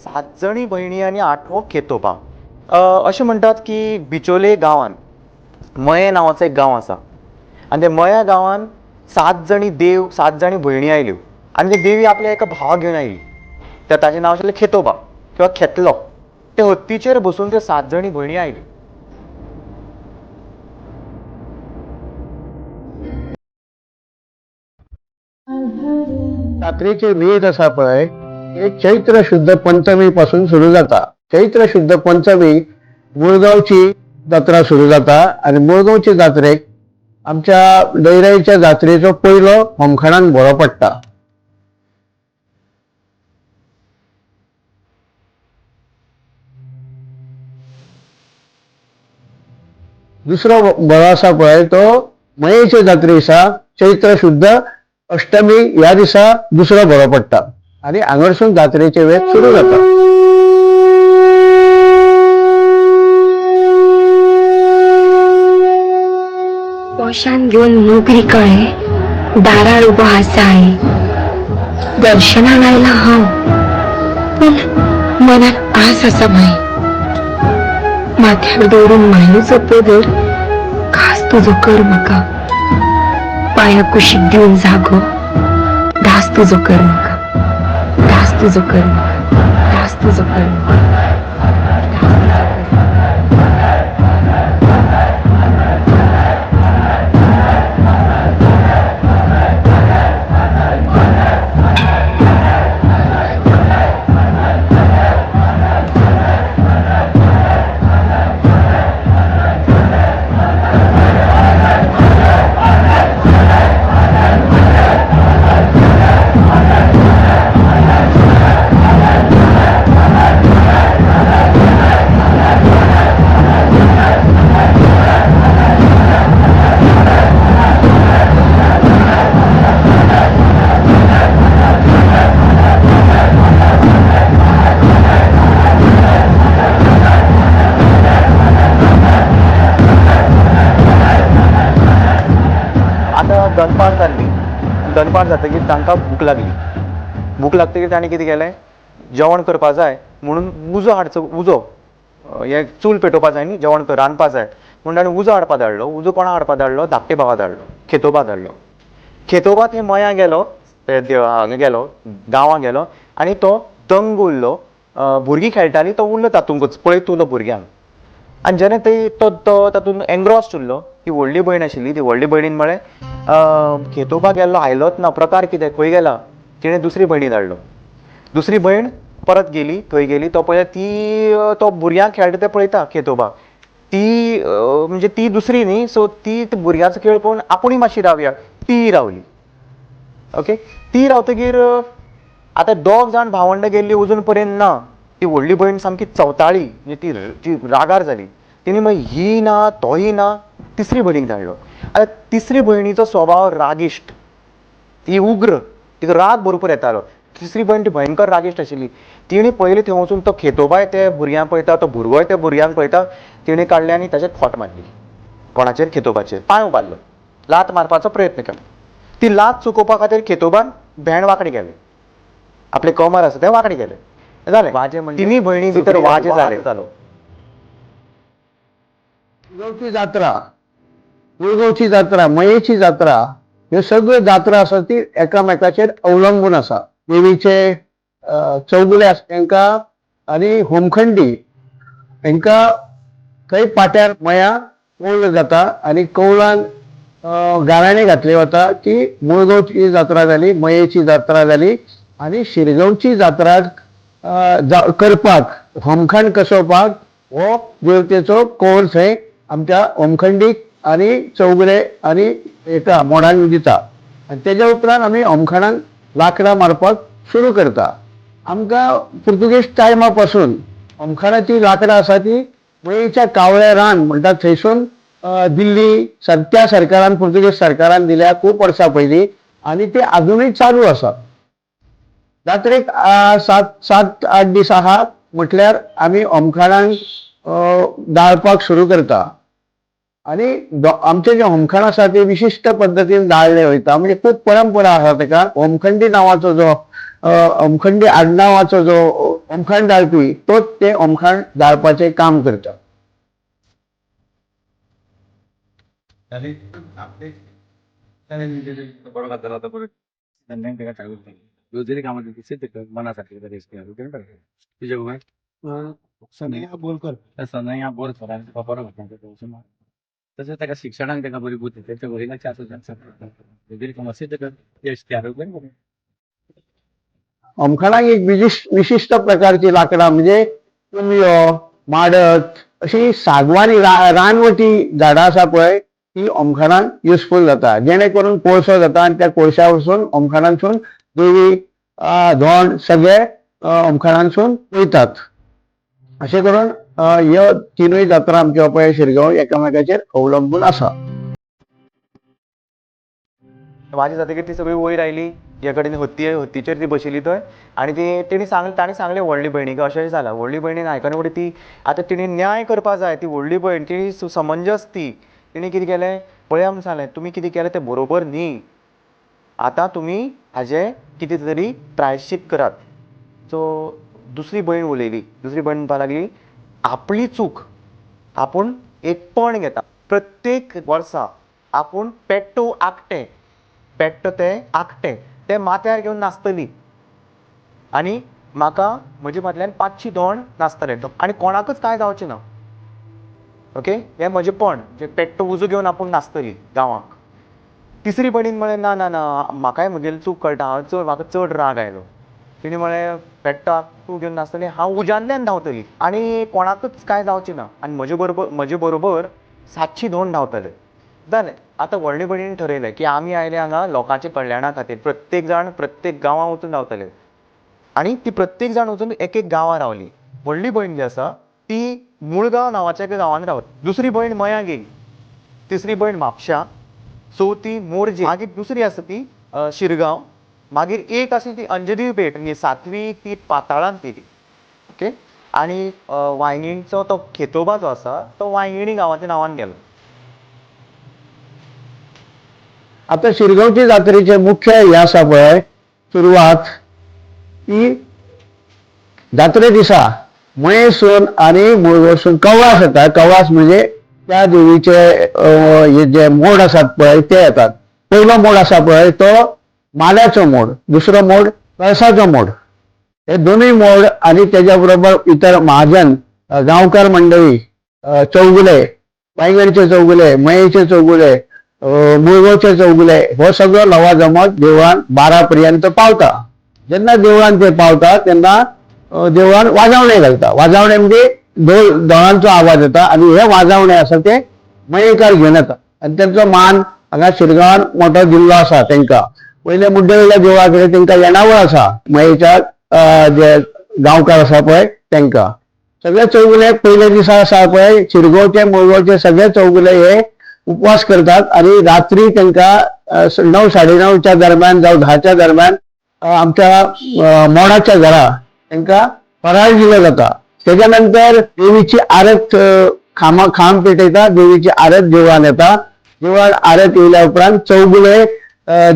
सात जणी भयणी आणि आठवो खेतोबा. अशें म्हणटात की बिचोले गांवांत मये नांवाचो एक गांव आसा आनी त्या मया गांवांत सात जाणी भयणी आयल्यो आनी ते देवी आपल्या एका भावाक घेवन आयली. ताचें नांव आशिल्लें खेतोबा किंवा खेतलो. ते हत्तीचेर बसून त्यो सात जणी भयणी आयल्यो. जात्रेचे वेद असा पळय हे चैत्र शुद्ध पंचमी पासून सुरू जाता. चैत्र शुद्ध पंचमी मुळगावची जात्रा सुरू जाता आणि मुळगावची जात्रेक आमच्या लयराईच्या जात्रेचो पयलो होमखणान बरो पडटा. दुसरो बरो आसा पळय तो मयेच्या जात्रे दिसा चैत्र शुद्ध अष्टमी ह्या दिसा दुसरो बरो पडटा आणि हांगरसून जात्रेचे वेद सुरू जाता. पोशान घेऊन नोकरी कळे दारार उभो आसाय. दर्शनाक आयला हांव, पण मनात आस आसा माय. माथ्यार दवरून मायेचो पदर खास तुजो कर म्हाका. पांया कुशीक दिवन जागो दास तुजो कर म्हाका. दास तुजो कर म्हाका. दास तुजो कर म्हाका. दनपार जाल्ली. दनपार जातकीर तांकां भूक लागली. भूक लागतकीर तांणी कितें केलें, जेवण करपा जाय म्हणून उजो हाडचो. उजो हे चूल पेटोवपा जाय न्ही, जेवण रांदपा जाय म्हणून ताणें उजो हाडपा धाडलो. उजो कोणा हाडपा धाडलो? धाकटे भावा धाडलो, खेतोबा धाडलो. खेतोबा थंय मया गेलो, हांगा गेलो, गांवां गेलो आनी तो दंग उरलो. भुरगीं खेळटालीं तो उरलो तातूंतच पळयत उरलो भुरग्यांक. आनी जेन्ना तो तातूंत एनग्रॉस्ड उरलो, ती व्हडली भयण आशिल्ली, ती व्हडली भयणीन म्हळें खेतोबा गेल्लो आयलोच ना, प्रकार कितें, खंय गेला? तिणें दुसरी भयणी धाडलो. दुसरी भयण परत गेली, थंय गेली. तो पळयता तो भुरग्यांक खेळटा तें पळयता खेतोबा. ती म्हणजे ती दुसरी न्ही, सो ती भुरग्यांचो खेळ पळोवन आपुणूय मातशी रावया, ती रावली. ओके, ती रावतकीर आतां दोग जाण भावंडां गेल्ली अजून पर्यंत ना. ती व्हडली भयण सामकी चवताळी, म्हणजे ती रागार जाली. तिणी मागीर ही ना तोही ना, तिसरी भयणीक धाडलो. आतां तिसरी भयणीचो स्वभाव रागिश्ट, ती उग्र, तिका राग भरपूर येतालो. तिसरी भयण ती भयंकर रागिश्ट आशिल्ली. तिणी पयलीं थंय वचून तो खेतोबाय ते भुरग्यांक पळयता, तो भुरगोय ते भुरग्यांक पळयता. तिणी काडलें आनी ताचेर खोट मारली. कोणाचेर? खेतोबाचेर. पांय मारलो, लात मारपाचो प्रयत्न केलो. ती लात चुकोवपा खातीर खेतोबान भेंड वांकडी केलें. आपले कमर आसा तें वांकडी केलें. जालें, वाजे म्हणजे तिनी भयणी भितर वाजे जालो. मुळगावची जात्रा, मुळगावची जात्रा, मयेची जात्रा, ह्यो सगळ्यो जात्रा आसा ती एकामेकाचेर अवलंबून आसा. देवीचे चौगुले आसा तांकां आनी होमखंडी हांकां थंय पाट्यार मया कौल जाता आनी कौलान गाराणें घातलें वता की मुळगांवची जात्रा जाली, मयेची जात्रा जाली आनी शिरगांवची जात्रा करपाक, होमखण कसोवपाक हो देवतेचो कौल थंय आमच्या होमखंडीक आनी चौगुले आनी एका मोडांक दिता. आनी तेज्या उपरांत आमी होमखणांक लांकडां मारपाक सुरू करता. आमकां पुर्तुगेज टायमा पासून होमखणाची लांकडां आसा ती मयेच्या कावळ्या रान म्हणटा थंयसून दिल्ली त्या सरकारान, पुर्तुगेज सरकारान दिल्या खूब वर्सां पयलीं, आनी ते अजुनूय चालू आसा. जात्रेक 7-8 दीस आहा म्हटल्यार आमी होमखणांक दाळपाक सुरू करता. आणि आमचे जे होमखण आसा ते विशिष्ट पद्दतीन दाळले वयता, म्हणजे खूब परंपरा आसा तेका. होमखंडी नांवाचो जो होमखंडी आडनावाचो जो होमखण दाळपी तोच ते होमखण दाळपाचें काम करता. तसंच त्याका शिक्षणाक त्याका बरी बुद्धी त्याच्या वडिलांची होमखणाक एक विशिष्ट प्रकारची लाकडां म्हणजे कुंजो, माडत अशी सागवानी रानवटी झाडां आसा पळय ती होमखणाक युजफूल जाता, जेणे करून कोळसो जाता आणि त्या कोळश्या वरसून होमखणांसून देवी धोंड सगळे होमखणांसून वयतात. अशें करून ह्यो तिनूय जात्रा आमच्यो पळय शिरगांव एकामेकाचेर अवलंबून आसा. माझी जातकीर ती सगळी वयर आयली, ह्या कडेन हत्तीचेर ती बशिल्ली थंय आनी ताणी सांगलें व्हडली भयणीक अशें जालां. व्हडली भयणीन आयकना फुडें ती आतां तिणी न्याय करपा जाय, ती व्हडली भयण ती समंजस ती. तिणी कितें केलें पळया म्हूण सांगलें, तुमी कितें केलें तें बरोबर न्ही, आतां तुमी हाजें कितें तरी प्रायश्चित करात. सो दुसरी भयण उलयली, दुसरी भयण म्हणपा लागली आपली चूक आपूण एक पण घेता. प्रत्येक वर्सा आपूण पेट्टो ते माथ्यार घेवन नाचतली आनी म्हाका म्हजे फाटल्यान 500 धोंड नाचतले आनी कोणाकच कांय जावचें ना. ओके, हें म्हजें पण जे पेट्टो उजो घेवन आपूण नाचतली गांवाक. तिसरी भयणीन म्हळें ना ना ना, म्हाकाय म्हगेली चूक कळटा, म्हाका चड राग आयलो. तिणी म्हळें पेट्टो तूं घेवन नाचतली, हांव उज्यांतल्यान धांवतली आनी कोणाकच कांय जावचें ना आनी म्हजे बरोबर 700 धोंड धांवतले. जालें. आतां व्हडले भयणीन ठरयलें की आमी आयले हांगा लोकांच्या कल्याणा खातीर, प्रत्येक जाण प्रत्येक गांवां वचून रावतले आनी ती प्रत्येक जाण वचून एक एक गांवां रावली. व्हडली भयण जी आसा ती मुळगांव नांवाच्या एका गांवांत रावली, दुसरी भयण मयां गेली, तिसरी भयण म्हापशा, चवथी मोरजे, मागीर दुसरी आसा ती शिरगांव, मागीर एक आसा ती अंजनी पेट, म्हणजे सातवी ती पाताळांत गेली. ओके, आनी वांयगीणचो तो खेतोबा जो आसा तो वांयगिणी गांवाच्या नांवान गेलो. आता शिरगांवची जात्रेचे मुख्य हे आसा पळय सुरवात ही जात्रे दिसा मयेसून आणि मुळगांवसून कवळास येता. कवळास म्हणजे त्या देवीचे हे जे मोड आसात पळय ते येतात. पयलो मोड आसा पळय तो माल्याचो मोड, दुसरो मोड कळसाचो मोड. हे दोनूय मोड आणि त्याच्या बरोबर इतर महाजन गांवकार मंडळी चौगुले, वांयगणचे चौगुले, मयेचे चौगुले, मुळगांवचे चौगुले हो सगळो लवाजमत देवळान 12 पर्यंत पावता. जेन्ना देवळान ते पावता तेन्ना देवळान वाजवणे घालता. वाजवणे म्हणजे दोळांचो आवाज येता आणि हे वाजवणे आसा ते मयेकार घेवन येता आणि त्यांचो मान हांगा शिरगांवान मोठो दिल्लो आसा. तांकां पयले मुड्डेल्या देवळा कडेन तांकां येणावळ आसा, मयेच्या जे गांवकार आसा पळय तांकां. सगळे चौगुले पयले दिसा आसा पळय शिरगांवचे मुळगांवचे सगळे चौगुले हे उपवास करतात आणि रात्री तांकां 9, 9:30च्या दरम्यान जावं 10च्या दरम्यान आमच्या मोडाच्या घरा तांकां फराळ दिलो जाता. त्याच्या नंतर देवीची आरत खांब पेटयता, देवीची आरत देवळान येता. देवळान आरत येयल्या उपरांत चौगुले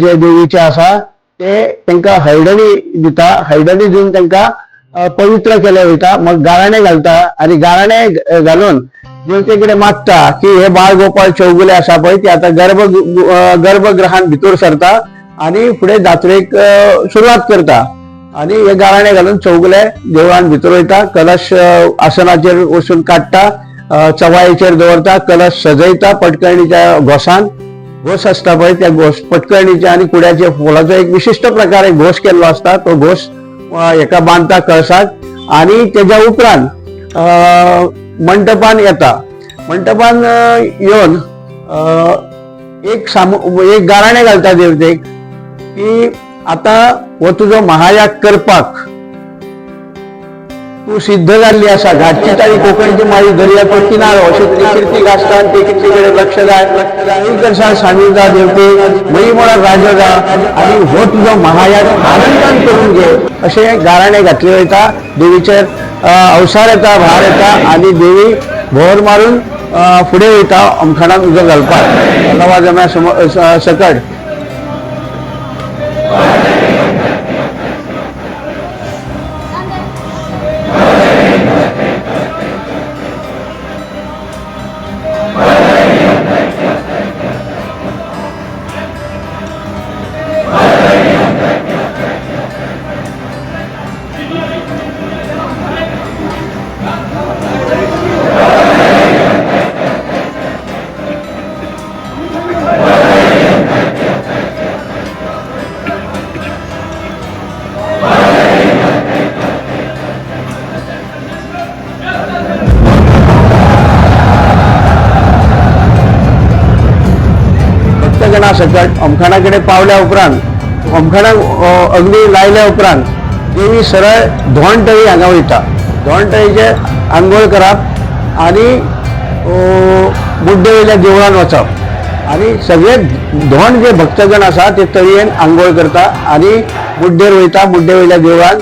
जे देवीचे आसा ते तांकां हळदणी दिता. हळदणी दिवन तांकां पवित्र केले वयता. मग गाराणे घालता आणि गाराणे घालून देवते कडेन मागता की हे बाळ गोपाळ चौगुले आसा पळय ते आता गर्भगृहान भितर सरता आणि फुडें जात्रेक सुरवात करता. आणि हे गाराणे घालून चौगुले देवळान भितर वयता. कलश आसनाचेर वचून काडटा, चवायेचेर दवरता, कलश सजयता पटकर्णीच्या घोसान. घोस असता पळय त्या घोस पटकर्णीच्या आणि कुड्याच्या फुलाचो एक विशिष्ट प्रकारे घोस केल्लो असता. तो घोस एका बांधता कळसाक आणि तेच्या उपरांत मंडपान येता. मंडपान येवन एक गाराणे घालता देवतेक की आता हो तुजो महायाग करपाक तू सिद्ध जाल्ली आसा. घाटची तारी कोकणची माळी दर्याचो किनारो अशी कीर्ती गाजता ते कीर्तीकडे लक्ष जाय. सांगिता देवते मयी म्हळ्यार राजा जा आणि हो तुजो महायाग आनंदान करून घे असे गाराणे घातले वयता. देवीचेर अवसार येता, भार येता आणि देवी भोर मारून फुडें वयता अमखाणाक उजो घालपाक लवा जम्या सकट भक्तगणा सकट अमखाणा कडेन पावल्या उपरांत अमखाणाक अग्नी लायल्या उपरांत देवी सरळ धोंडतळी हांगा वयता. धोंडतळीचेर आंघोळ करप आनी मुड्डे वयल्या देवळान वचप आनी सगळे धोंड जे भक्तगण आसा ते तळयेन आंघोळ करता आनी मुड्डेर वयता. मुड्डे वयल्या देवळान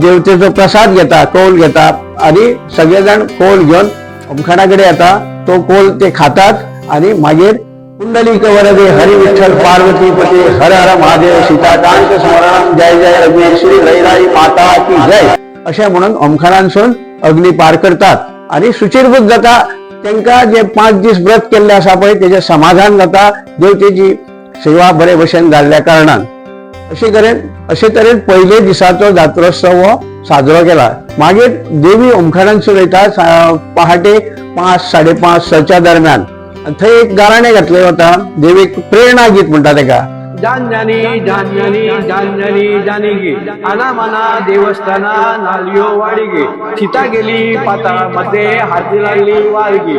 देवतेचो प्रसाद घेता, कौल घेता आनी सगळे जाण कौल घेवन अमखाणा कडेन येता. तो कौल ते खातात आनी मागीर कुंडलिक वरदे हरि विठ्ठल पार्वती पती हर हर महादेव सीताकांत स्मरण जय जय अग्नेश्वरी लैराई माता की जय अशें म्हणून अमखाणांसून अग्नी पार करतात आनी शुचिरभूत जाता. तांकां जे 5 दीस व्रत केल्ले आसा पळय तेजें समाधान जाता देवतेची सेवा बरे भशेन जाल्ल्या कारणान. अशे तरेन पयले दिसाचो जात्रोत्सव हो साजरो केला. मागीर देवी अमखाणांसून वयता पहाटे 5, 5:30, 6च्या दरम्यान. थंय एक गाराणें घातलें वता. देवीक प्रेरणा गीत म्हणटा तेका. जान्यानी जान्यानी जान्यानी जानिगे अनामना देवस्थाना नालियो वाडिगे सीता गेली पाताळामध्ये हाती लागली वाळगी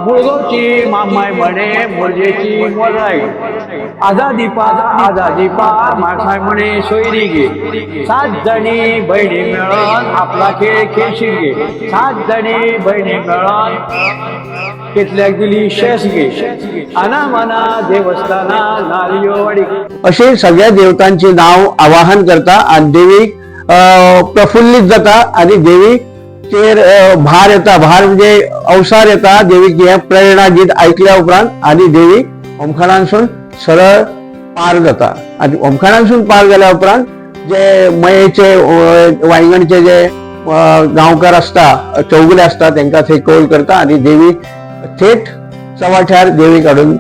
मुळगावची मामाय म्हणे मोरजेची मोराई आझादी पा मासाय म्हणे सोयरी गे 7 जणी बहिणी मिळून आपला खेळ खेळशील गे 7 जणी बहिणी मिळून कितल्याक दिली शेस गे अनामना देवस्थाना नालियो असे सगळ्या देवतांचे नाव आवाहन करता आणि देवीक प्रफुल्लित जाता आणि देवीचेर भार येता. भार म्हणजे अवसार येता. देवीक हे प्रेरणा गीत ऐकल्या उपरांत आणि देवी अमखाणांसून सरळ पार जाता. आणि अमखाणांसून पार जाल्या उपरांत जे मयेचे वांयगणचे जे गांवकार असता चौगुले असता तांकां थंय कौल करता आणि देवी थेट चवाठ्यार देवी काडून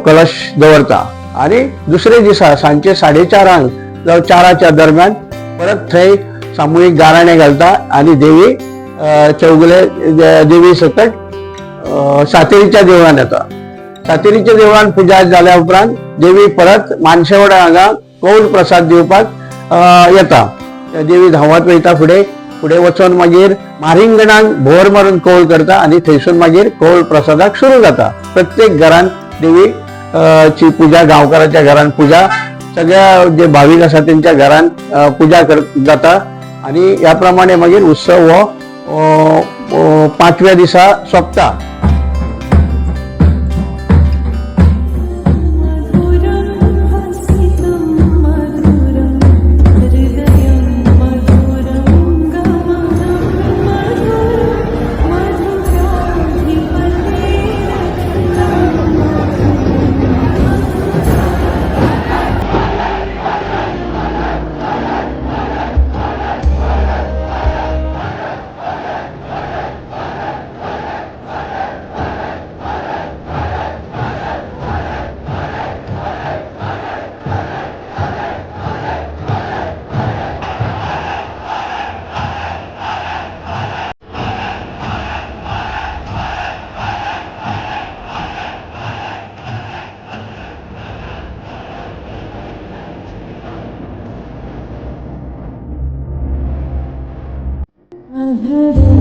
कलश दवरता. आणि दुसरे दिसा सांजचे 4:30 जावं 4च्या दरम्यान परत थंय सामुहीक गाराणें घालता आणि देवी चौगुले देवी सकट सातेरीच्या देवळान येता. सातेरीच्या देवळान पुजा जाल्या उपरांत देवी परत मानशेवाडा हांगा कौल प्रसाद दिवपाक येता. देवी धांवत वयता फुडें वचून मागीर मारिंगणांक भोर मारून कौल करता आणि थंयसून मागीर कौल प्रसादाक सुरू जाता. प्रत्येक घरान देवी ची पूजा गांवकाराच्या घरान पूजा सगळ्या जे भाविक आसा त्यांच्या घरान पूजा जाता आणि या प्रमाणे मागीर उत्सव हो 5व्या दिसा सोंपता. Mm-hmm.